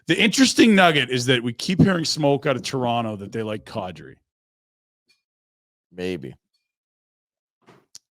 The interesting nugget is that we keep hearing smoke out of Toronto that they like Kadri. Maybe.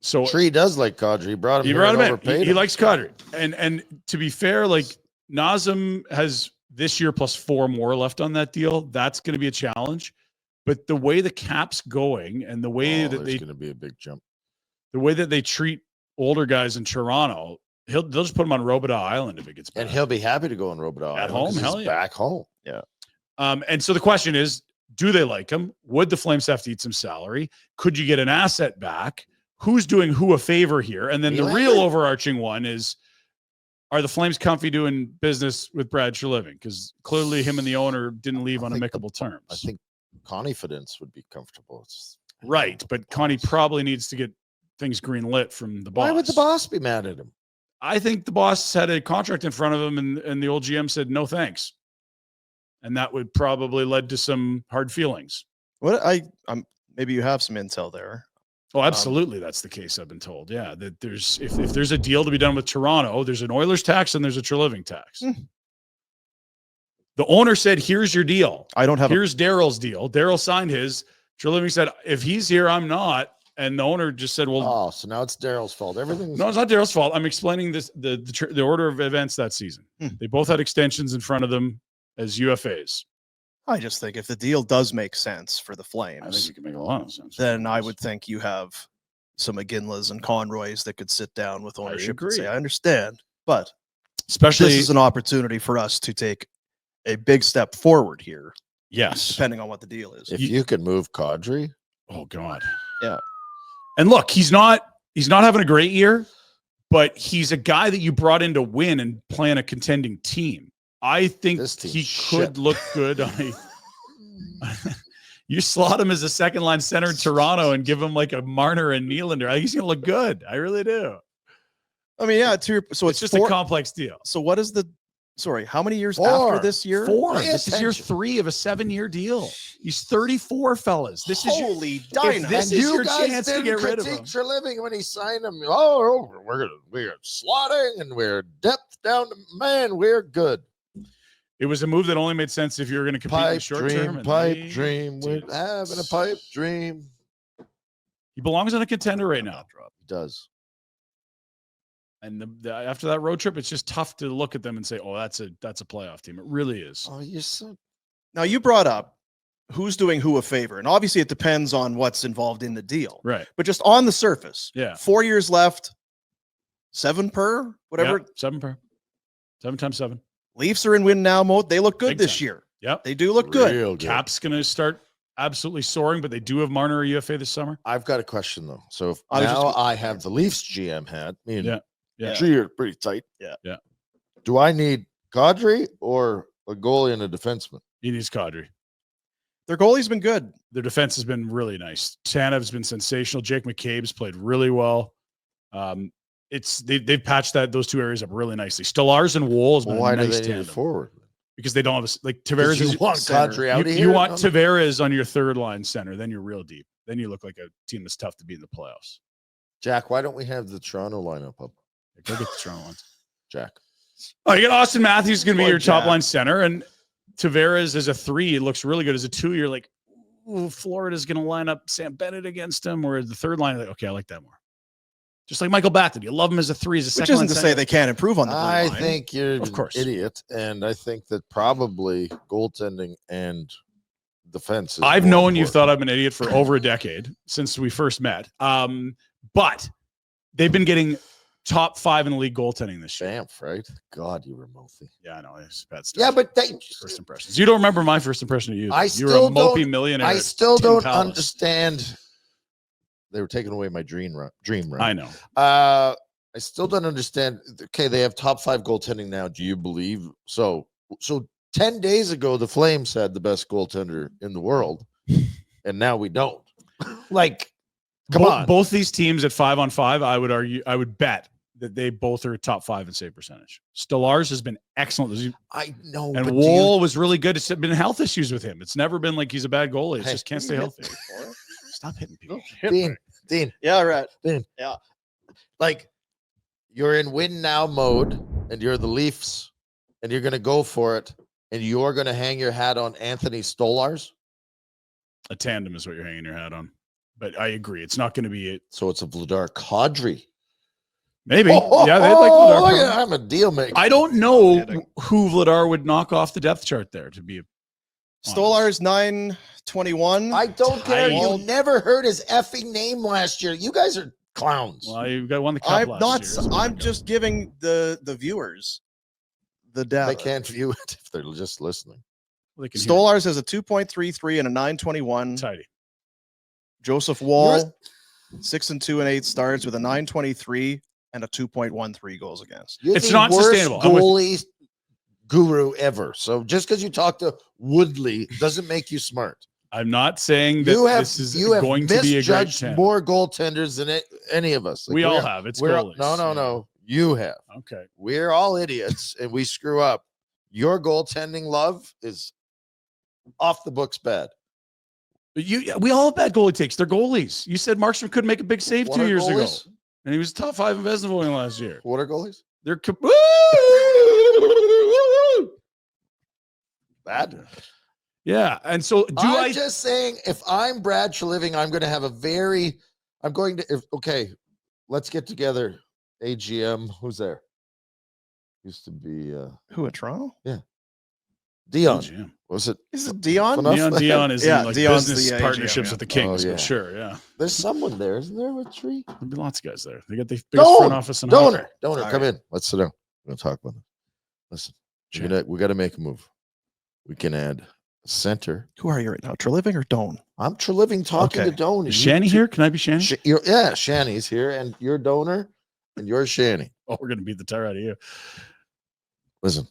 So Tree does like Kadri. He brought him in. He likes Kadri. And to be fair, like Nazem has this year plus 4 more left on that deal. That's going to be a challenge. But the way the cap's going and the way that there's going to be a big jump. The way that they treat older guys in Toronto, they'll just put him on Robidas Island if it gets bad. And he'll be happy to go on Robidas Island. At home, hell yeah. Back home. Yeah. And so the question is, do they like him? Would the Flames have to eat some salary? Could you get an asset back? Who's doing who a favor here? And then the real overarching one is, are the Flames comfy doing business with Brad Treliving? Because clearly him and the owner didn't leave on amicable terms. I think confidence would be comfortable. Right, but Connie probably needs to get things green lit from the boss. Why would the boss be mad at him? I think the boss had a contract in front of him and the old GM said, no, thanks. And that would probably led to some hard feelings. Maybe you have some intel there. Oh, absolutely. That's the case. I've been told. Yeah. That there's, if there's a deal to be done with Toronto, there's an Oilers tax and there's a Treliving tax. The owner said, here's your deal. Here's Daryl's deal. Daryl signed his. Treliving said, if he's here, I'm not. And the owner just said, well, so now it's Daryl's fault. Everything's no, it's not Daryl's fault. I'm explaining this, the order of events that season. They both had extensions in front of them as UFAs. I just think if the deal does make sense for the Flames, I think it can make a lot of sense. Then I would think you have some McGinleys and Conroys that could sit down with ownership and say, I understand, but especially this is an opportunity for us to take a big step forward here. Yes. Depending on what the deal is. If you could move Kadri. Oh God. Yeah. And look, he's not having a great year, but he's a guy that you brought in to win and play on a contending team. I think he could look good on you slot him as a second line center in Toronto and give him like a Marner and Nylander. I think he's gonna look good. I really do. I mean, yeah, so it's just a complex deal. So what is how many years after this year? 4. This is year 3 of a 7 year deal. He's 34, fellas. This is holy dynamite. This is your chance to get rid of him. Treliving when he signed him. Oh, we're slotting and we're depth down. Man, we're good. It was a move that only made sense if you were going to compete in the short term. Pipe dream. We're having a pipe dream. He belongs on a contender right now. He does. And after that road trip, it's just tough to look at them and say, "Oh, that's a playoff team." It really is. Oh, you're so. Now you brought up who's doing who a favor, and obviously it depends on what's involved in the deal, right? But just on the surface, 4 years left, 7 per whatever, 7 per, 7 times 7. Leafs are in win now mode. They look good this year. Yep, they do look good. Cap's going to start absolutely soaring, but they do have Marner or UFA this summer. I've got a question though. So if I have the Leafs GM hat. Yeah. You're pretty tight. Yeah. Do I need Kadri or a goalie and a defenseman? He needs Kadri. Their goalie's been good. Their defense has been really nice. Tanev's been sensational. Jake McCabe's played really well. They've patched those two areas up really nicely. Stellars and Wool has been a nice tandem. Forward? Because they don't have Tavares. You want Kadri out here? You want Tavares on your third line center. Then you're real deep. Then you look like a team that's tough to beat in the playoffs. Jack, why don't we have the Toronto lineup up? Go get the Toronto ones. Jack. Oh, you got Austin Matthews going to be your top line center, and Tavares as a 3. It looks really good as a 2. You're like, ooh, Florida's going to line up Sam Bennett against him, or the third line. Like, okay, I like that more. Just like Michael Batten, you love him as a 3, as a second line. Which isn't to say they can't improve on the line. I think you're an idiot, and I think that probably goaltending and defense. I've known you've thought I'm an idiot for over a decade since we first met, but they've been getting top 5 in the league goaltending this year. Banff, right? God, you were mouthy. Yeah, I know. It's bad stuff. Yeah, but first impressions. You don't remember my first impression of you. You were a mopey millionaire. I still don't understand. They were taking away my dream run. I know. I still don't understand. Okay, they have top 5 goaltending now. Do you believe so? 10 days ago, the Flames had the best goaltender in the world, and now we don't. Like, come on. Both these teams at 5-on-5, I would bet that they both are top 5 in save percentage. Stellars has been excellent. I know. And Wool was really good. It's been health issues with him. It's never been like he's a bad goalie. It's just can't stay healthy. Stop hitting people. Dean. Yeah, right. Dean. Yeah. Like, you're in win now mode, and you're the Leafs, and you're going to go for it. and you're going to hang your hat on Anthony Stolarz. A tandem is what you're hanging your hat on. But I agree. It's not going to be it. So it's a Vladar Kadri. Maybe. Yeah, they'd like Vladar Kadri. I'm a deal maker. I don't know who Vladar would knock off the depth chart there, to be Stolarz 921. I don't care. You Well, never heard his effing name last year. You guys are clowns. Well, you got won the cup I'm last not. year. That's what I I'm got. just giving the viewers the data. They can't view it if they're just listening. Well, they can hear Stolarz has a 2.33 and a 921. it. Tidy. Joseph Wall, 6 and 2 and 8 starts with a 923 and a 2.13 goals against. You're It's the not worst sustainable. I'm with- goalie guru ever. So just because you talk to Woodley doesn't make you smart. I'm not saying that this is going to be a great misjudged tandem. more goaltenders than any of us. Like, We all we're- have. It's we're- goalies. No. You have. Okay. We're all idiots and we screw up. Your goaltending love is off the books bad. We all have bad goalie takes. They're goalies. You said Markstrom couldn't make a big save What 2 are years ago, goalies? and he was top 5 in Vezina voting last year. What are goalies? They're Bad. yeah. And so I'm just saying, if I'm Brad Treliving, I'm going to have okay, let's get together. AGM, who's there? Used to be Who at Toronto? Dion. AGM. Was it? Is it Dion? Enough? Dion is Yeah, in like Dion's business the AGM, partnerships yeah. with the Kings, Oh, yeah. but sure, yeah. There's someone there, isn't there, with Tree? There'll be lots of guys there. They got the biggest front office in hockey. Donor, All come right. in. Let's sit down. We're gonna talk about this. Listen, Sure. we got to make a move. We can add a center. Who are you right now? Treliving or Doan? I'm Treliving talking Okay. to Donor. Is Shanny here? Can I be Shanny? Shanny's here, and you're Donor, and you're Shanny. Oh, we're gonna beat the tar out of you. Listen,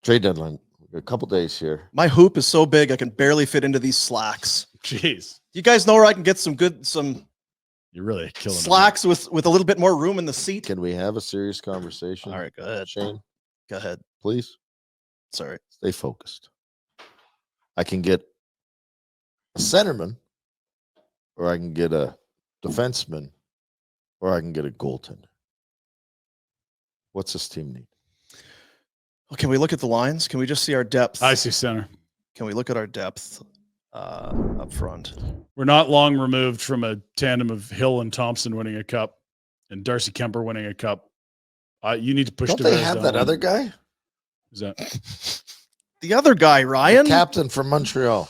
trade deadline. A couple days here. My hoop is so big I can barely fit into these slacks. Jeez, You guys know where I can get some you're really killing me. slacks with a little bit more room in the seat? Can we have a serious conversation? All right, go ahead. Shane, Go ahead. please Sorry. stay focused. I can get a centerman, or I can get a defenseman, or I can get a goaltender. What's this team need? Well, can we look at the lines? Can we just see our depth? I see center. Can we look at our depth up front? We're not long removed from a tandem of Hill and Thompson winning a cup, and Darcy Kemper winning a cup. You need to push. Don't they Tavares have down that one. other guy? Is that The other guy, The Ryan. captain from Montreal.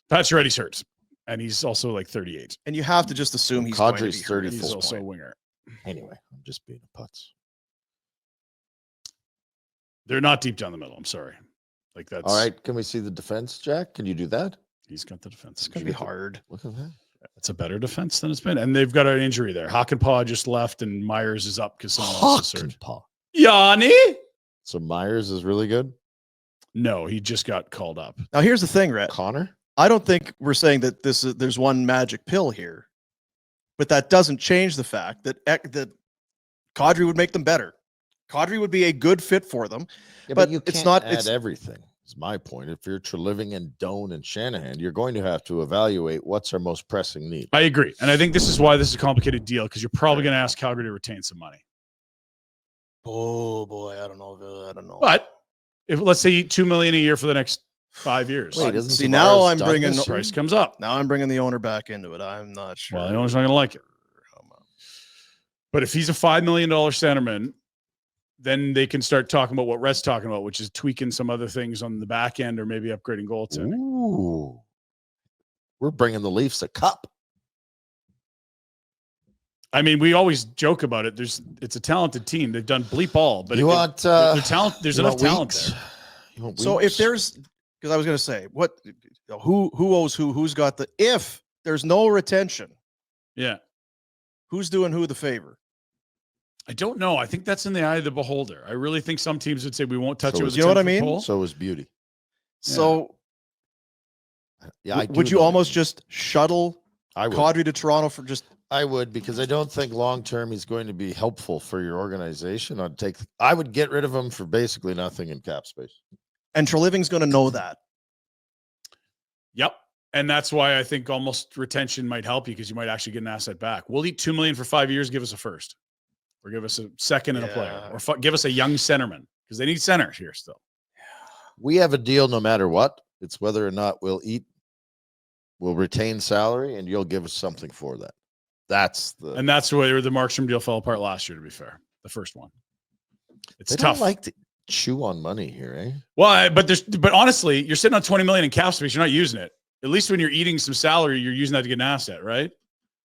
Pat Chiaretti's hurt, and he's also like 38. And you have to just assume he's going to be Kadri's hurt 30. at He's this also a point. winger. Anyway, I'm just being a putz. They're not deep down the middle. I'm sorry. Like that's All right, can we see the defense, Jack? Can you do that? He's got the defense. It's going to be hard. Look at that. It's a better defense than it's been, and they've got an injury there. Hakanpää just left, and Myers is up because someone else is hurt. Hakanpää. Yanni? So Myers is really good. No, he just got called up. Now, here's the thing, Rhett. Connor? I don't think we're saying that there's one magic pill here, but that doesn't change the fact that Kadri would make them better. Kadri would be a good fit for them. Yeah, But you it's can't not- add it's- everything. Is my point. If you're Treliving and Doan and Shanahan, you're going to have to evaluate what's our most pressing need. I agree, and I think this is why this is a complicated deal because you're probably going to ask Calgary to retain some money. Oh boy, I don't know. But if let's say $2 million a year for the next 5 years, Wait, isn't See, now Tavares I'm done bringing- this year? price comes up. Now I'm bringing the owner back into it. I'm not sure. Well, the owner's not going to like it. But if he's a $5 million centerman, then they can start talking about what Rhett's talking about, which is tweaking some other things on the back end or maybe upgrading goaltending. Ooh. We're bringing the Leafs a cup. I mean, we always joke about it. It's a talented team. They've done bleep all, but You want their talent. There's you enough want talent Weeks? there. You want So if Weeks? there's, because I was going to say, who owes who's got if there's no retention, Yeah, who's doing who the favor? I don't know. I think that's in the eye of the beholder. I really think some teams would say we won't touch So it with is- a you know what I 10-foot mean? pole. So is Beauty. So Yeah, I would do you know almost that. just shuttle I would. Kadri to Toronto for just I would, because I don't think long term he's going to be helpful for your organization. I would get rid of him for basically nothing in cap space. and Treliving's going to know that. Yep. And that's why I think almost retention might help you because you might actually get an asset back. We'll eat $2 million for 5 years. Give us a first, or give us a second and a player, Yeah. or give us a young centerman because they need centers here still. we have a deal no matter what. It's whether or not we'll retain salary, and you'll give us something for that. That's where the Markstrom deal fell apart last year, to be fair. The first one. It's they tough. don't like to chew on money here, eh? Well, but honestly, you're sitting on $20 million in cap space. You're not using it. At least when you're eating some salary, you're using that to get an asset, right?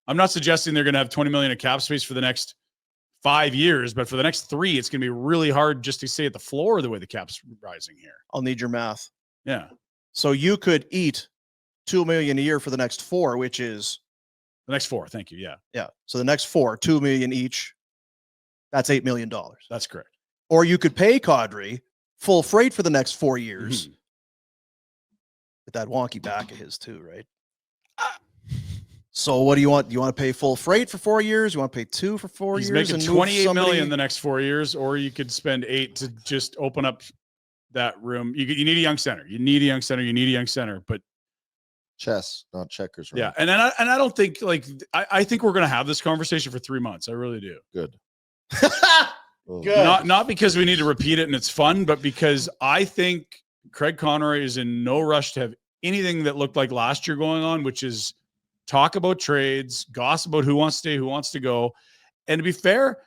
I'm not suggesting they're going to have $20 million in cap space for the next 5 years, but for the next 3, it's going to be really hard just to stay at the floor the way the cap's rising here. I'll need your math. Yeah. So you could eat $2 million a year for the next 4, which is the next 4. Thank you. Yeah. Yeah. So the next 4, $2 million each. That's $8 million. That's correct. Or you could pay Kadri full freight for the next 4 years. With that wonky back of his too, right? So what do you want? Do you want to pay full freight for 4 years? You want to pay 2 for 4 years? He's making $28 million the next 4 years, or you could spend 8 to just open up that room. You need a young center. You need a young center, but chess, not checkers. Right? Yeah. And I don't think I think we're going to have this conversation for 3 months. I really do. Good. Good. Not because we need to repeat it and it's fun, but because I think Craig Conroy is in no rush to have anything that looked like last year going on, which is talk about trades, gossip about who wants to stay, who wants to go. And to be fair,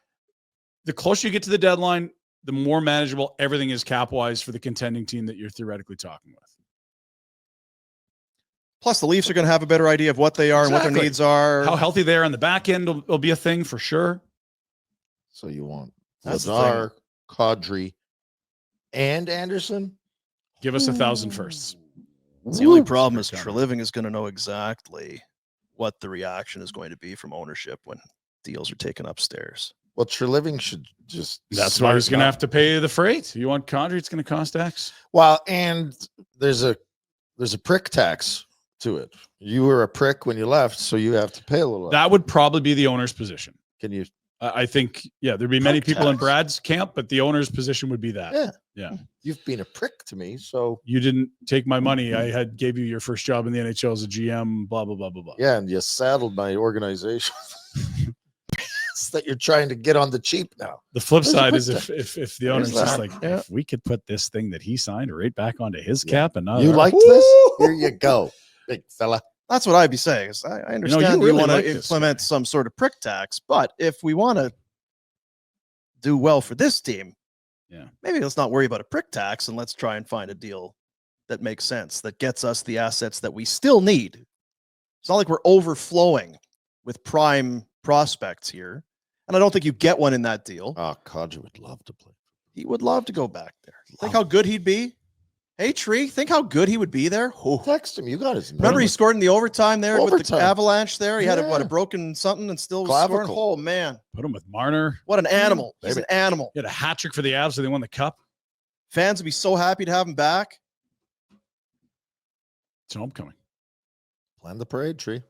the closer you get to the deadline, the more manageable everything is cap-wise for the contending team that you're theoretically talking with. Plus, the Leafs are going to have a better idea of what they are and what their needs are. How healthy they are on the back end will be a thing for sure. So you want Lazar, Kadri, and Anderson? Give us 1,000 firsts. The only problem is Treliving is going to know exactly what the reaction is going to be from ownership when deals are taken upstairs. Well, Treliving should just. That's why he's going to have to pay the freight. You want Kadri, it's going to cost X. Well, and there's a prick tax to it. You were a prick when you left, so you have to pay a little. That would probably be the owner's position. Can you? I think, there'd be many people in Brad's camp, but the owner's position would be that. Yeah. You've been a prick to me, so. You didn't take my money. I gave you your first job in the NHL as a GM, blah, blah, blah, blah, blah. Yeah, and you saddled my organization that you're trying to get on the cheap now. The flip side is if the owner's just like, if we could put this thing that he signed right back onto his cap and not you like this? Here you go, big fella. That's what I'd be saying. I understand you want to implement some sort of prick tax, but if we want to do well for this team, maybe let's not worry about a prick tax and let's try and find a deal that makes sense, that gets us the assets that we still need. It's not like we're overflowing with prime prospects here, and I don't think you get one in that deal. Oh, Kadri would love to play. He would love to go back there. Think how good he'd be. Hey, Tree, think how good he would be there. Oh. Text him. You got his number. Remember he scored in the overtime there with the Avalanche there? He had a broken something and still was scoring. Oh, man. Put him with Marner. What an animal. He's an animal. He had a hat trick for the Avs, so they won the cup. Fans would be so happy to have him back. It's an homecoming. Plan the parade, Tree.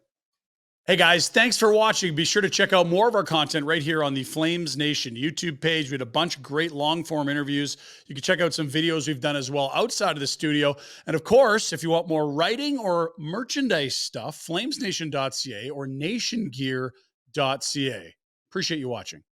Hey guys, thanks for watching. Be sure to check out more of our content right here on the Flames Nation YouTube page. We had a bunch of great long-form interviews. You can check out some videos we've done as well outside of the studio. And of course, if you want more writing or merchandise stuff, flamesnation.ca or nationgear.ca. Appreciate you watching.